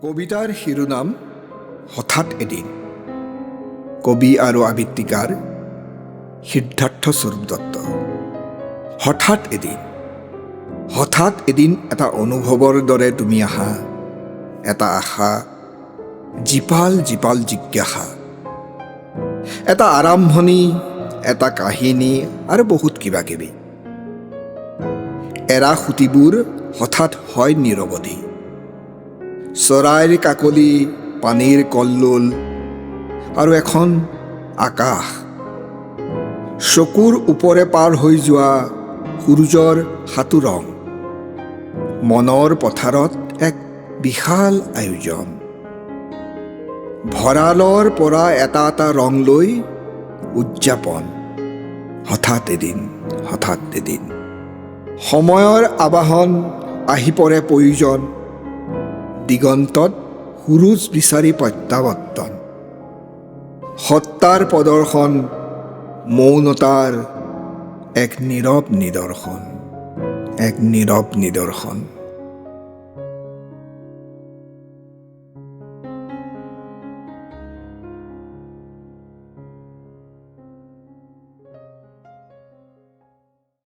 কবিতাৰ শিৰোনাম হঠাৎ এদিন। কবি আৰু আবৃত্তিকাৰ সিদ্ধাৰ্থ স্বৰূপ দত্ত। হঠাৎ এদিন এটা অনুভৱৰ দৰে তুমি আহা, এটা আশা, জীপাল জীপাল জিজ্ঞাসা, এটা আৰম্ভণি, এটা কাহিনী আৰু বহুত কিবা কিবি। এৰা সুঁতিবোৰ হঠাৎ হয় নিৰৱধি। চৰাইৰ কাকলি, পানীৰ কল্লোল আৰু এখন আকাশ, চকুৰ ওপৰে পাৰ হৈ যোৱা সূৰ্যৰ সাতোৰং, মনৰ পথাৰত এক বিশাল আয়োজন। ভঁৰালৰ পৰা এটা এটা ৰং লৈ উদযাপন। হঠাৎ এদিন সময়ৰ আবাহন আহি পৰে প্ৰয়োজন। দিগন্তত সুৰুজ বিচাৰি প্ৰত্যাৱৰ্তন। সত্তাৰ প্ৰদৰ্শন, মৌনতাৰ এক নীৰৱ নিদৰ্শন।